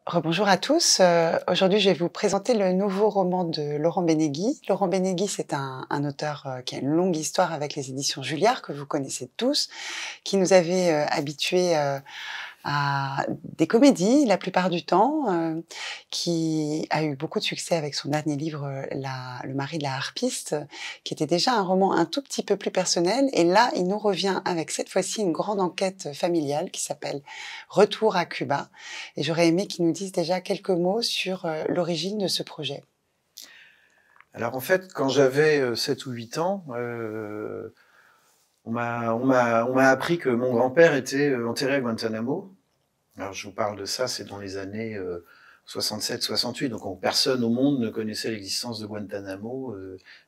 Rebonjour à tous. Aujourd'hui, je vais vous présenter le nouveau roman de Laurent Benegui. Laurent Benegui, c'est un auteur qui a une longue histoire avec les éditions Julliard, que vous connaissez tous, qui nous avait habitués à des comédies la plupart du temps, qui a eu beaucoup de succès avec son dernier livre, Le mari de la harpiste, qui était déjà un roman un tout petit peu plus personnel. Et là, il nous revient avec cette fois-ci une grande enquête familiale qui s'appelle Retour à Cuba. Et j'aurais aimé qu'il nous dise déjà quelques mots sur l'origine de ce projet. Alors en fait, quand j'avais 7 ou 8 ans, on m'a appris que mon grand-père était enterré à Guantanamo. Alors je vous parle de ça, c'est dans les années 67-68, donc personne au monde ne connaissait l'existence de Guantanamo,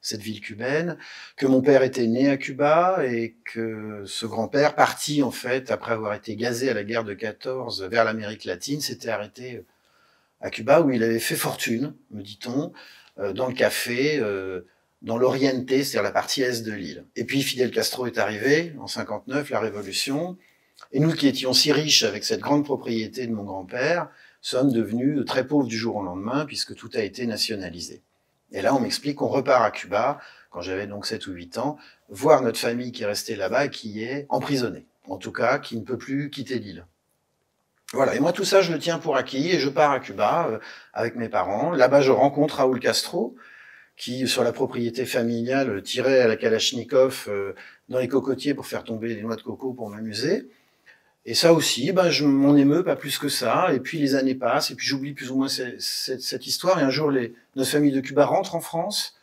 cette ville cubaine, que mon père était né à Cuba et que ce grand-père, parti en fait après avoir été gazé à la guerre de 14 vers l'Amérique latine, s'était arrêté à Cuba où il avait fait fortune, me dit-on, dans le café, dans l'Oriente, c'est-à-dire la partie est de l'île. Et puis Fidel Castro est arrivé en 59, la révolution, et nous qui étions si riches avec cette grande propriété de mon grand-père, sommes devenus très pauvres du jour au lendemain puisque tout a été nationalisé. Et là, on m'explique qu'on repart à Cuba, quand j'avais donc 7 ou 8 ans, voir notre famille qui est restée là-bas et qui est emprisonnée. En tout cas, qui ne peut plus quitter l'île. Voilà, et moi tout ça je le tiens pour acquis et je pars à Cuba avec mes parents. Là-bas je rencontre Raoul Castro qui sur la propriété familiale tirait à la Kalachnikov dans les cocotiers pour faire tomber des noix de coco pour m'amuser. Et ça aussi, je m'en émeus pas plus que ça. Et puis les années passent et puis j'oublie plus ou moins cette histoire. Et un jour notre famille de Cuba rentre en France,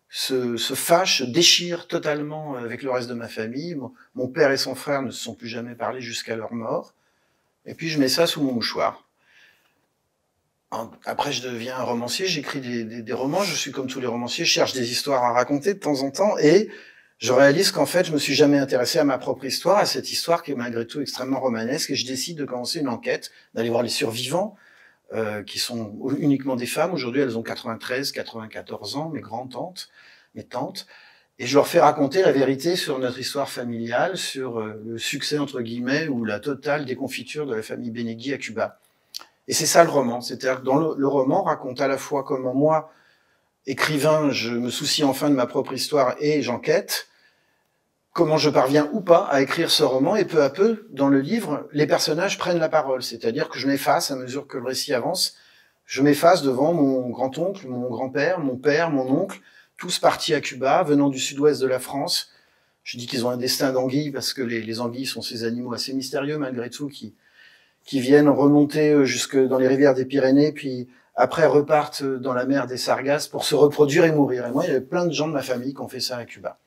se fâche, déchire totalement avec le reste de ma famille. Mon père et son frère ne se sont plus jamais parlé jusqu'à leur mort. Et puis je mets ça sous mon mouchoir. Après, je deviens un romancier, j'écris des romans, je suis comme tous les romanciers, je cherche des histoires à raconter de temps en temps, et je réalise qu'en fait, je me suis jamais intéressé à ma propre histoire, à cette histoire qui est malgré tout extrêmement romanesque, et je décide de commencer une enquête, d'aller voir les survivants, qui sont uniquement des femmes. Aujourd'hui, elles ont 93, 94 ans, mes grands-tantes, mes tantes, et je leur fais raconter la vérité sur notre histoire familiale, sur le succès, entre guillemets, ou la totale déconfiture de la famille Benegui à Cuba. Et c'est ça le roman. C'est-à-dire que dans le roman raconte à la fois comment moi, écrivain, je me soucie enfin de ma propre histoire et j'enquête, comment je parviens ou pas à écrire ce roman, et peu à peu, dans le livre, les personnages prennent la parole. C'est-à-dire que je m'efface à mesure que le récit avance. Je m'efface devant mon grand-oncle, mon grand-père, mon père, mon oncle, tous partis à Cuba, venant du sud-ouest de la France. Je dis qu'ils ont un destin d'anguille parce que les anguilles sont ces animaux assez mystérieux malgré tout qui viennent remonter jusque dans les rivières des Pyrénées, puis après repartent dans la mer des Sargasses pour se reproduire et mourir. Et moi, il y avait plein de gens de ma famille qui ont fait ça à Cuba.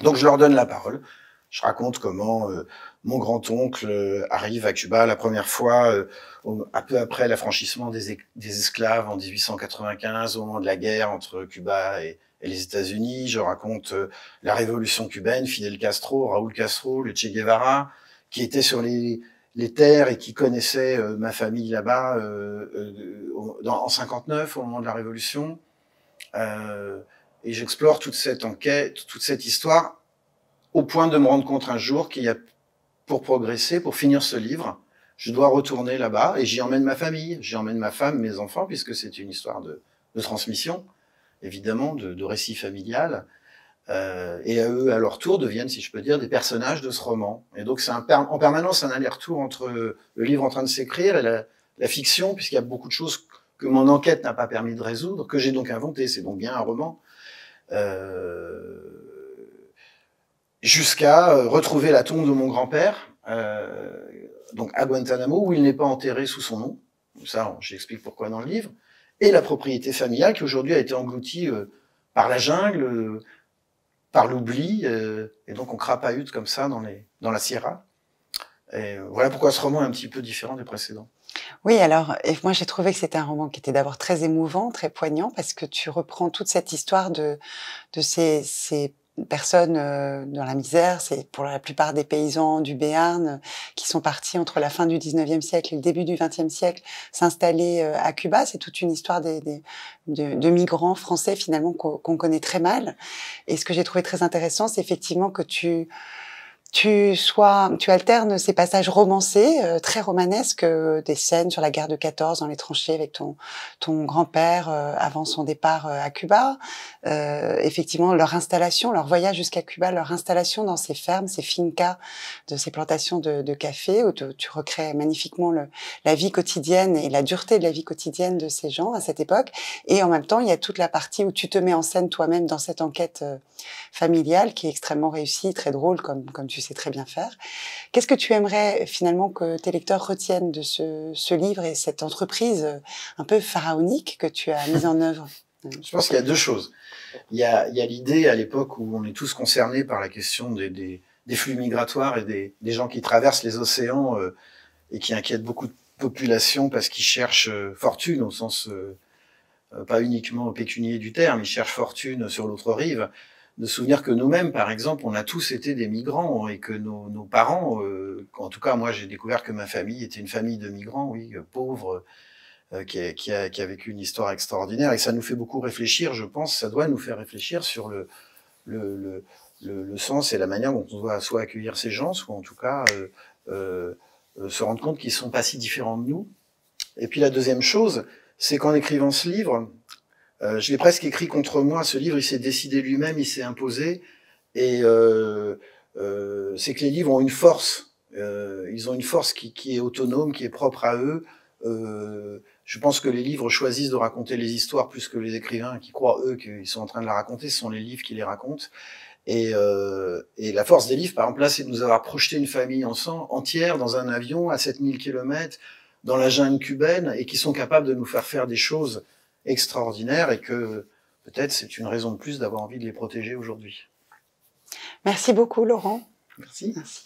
Donc je leur donne la parole. Je raconte comment mon grand-oncle arrive à Cuba la première fois, un peu après l'affranchissement des esclaves en 1895, au moment de la guerre entre Cuba et les États-Unis. Je raconte la révolution cubaine, Fidel Castro, Raúl Castro, le Che Guevara, qui étaient sur les terres et qui connaissaient ma famille là-bas en 59, au moment de la Révolution. Et j'explore toute cette enquête, toute cette histoire, au point de me rendre compte un jour qu'il y a, pour progresser, pour finir ce livre, je dois retourner là-bas et j'y emmène ma famille, j'y emmène ma femme, mes enfants, puisque c'est une histoire de transmission, évidemment, de récit familial. Et à eux, à leur tour, deviennent, si je peux dire, des personnages de ce roman. Et donc c'est en permanence un aller-retour entre le livre en train de s'écrire et la fiction, puisqu'il y a beaucoup de choses que mon enquête n'a pas permis de résoudre, que j'ai donc inventé. C'est donc bien un roman. Jusqu'à retrouver la tombe de mon grand-père, donc à Guantanamo, où il n'est pas enterré sous son nom. Ça, j'explique pourquoi dans le livre. Et la propriété familiale qui aujourd'hui a été engloutie par la jungle, par l'oubli, et donc on crapahute comme ça dans la Sierra. Et voilà pourquoi ce roman est un petit peu différent des précédents. Oui, alors, et moi j'ai trouvé que c'était un roman qui était d'abord très émouvant, très poignant, parce que tu reprends toute cette histoire de ces personnes dans la misère. C'est pour la plupart des paysans du Béarn qui sont partis entre la fin du 19e siècle et le début du 20e siècle s'installer à Cuba. C'est toute une histoire de migrants français finalement qu'on connaît très mal. Et ce que j'ai trouvé très intéressant, c'est effectivement que tu tu alternes ces passages romancés, très romanesques, des scènes sur la guerre de 14 dans les tranchées avec ton grand-père avant son départ à Cuba. Effectivement, leur installation, leur voyage jusqu'à Cuba, leur installation dans ces fermes, ces fincas de ces plantations de café, où tu recrées magnifiquement la vie quotidienne et la dureté de la vie quotidienne de ces gens à cette époque. Et en même temps, il y a toute la partie où tu te mets en scène toi-même dans cette enquête familiale qui est extrêmement réussie, très drôle, comme tu sais très bien faire. Qu'est-ce que tu aimerais finalement que tes lecteurs retiennent de ce livre et cette entreprise un peu pharaonique que tu as mise en œuvre? Je pense qu'il y a deux choses. Il y a l'idée à l'époque où on est tous concernés par la question des flux migratoires et des gens qui traversent les océans et qui inquiètent beaucoup de populations parce qu'ils cherchent fortune au sens pas uniquement pécunier du terme, ils cherchent fortune sur l'autre rive. De souvenir que nous-mêmes, par exemple, on a tous été des migrants et que nos parents, en tout cas moi j'ai découvert que ma famille était une famille de migrants, oui, pauvres, qui a vécu une histoire extraordinaire, et ça nous fait beaucoup réfléchir, je pense, ça doit nous faire réfléchir sur le sens et la manière dont on doit soit accueillir ces gens, soit en tout cas se rendre compte qu'ils sont pas si différents de nous. Et puis la deuxième chose, c'est qu'en écrivant ce livre, je l'ai presque écrit contre moi, ce livre, il s'est décidé lui-même, il s'est imposé, et c'est que les livres ont une force, ils ont une force qui est autonome, qui est propre à eux. Je pense que les livres choisissent de raconter les histoires plus que les écrivains qui croient, eux, qu'ils sont en train de la raconter, ce sont les livres qui les racontent. Et la force des livres, par exemple, là, c'est de nous avoir projeté une famille entière dans un avion à 7000 km, dans la jungle cubaine, et qui sont capables de nous faire des choses extraordinaires, et que peut-être c'est une raison de plus d'avoir envie de les protéger aujourd'hui. Merci beaucoup, Laurent. Merci. Merci.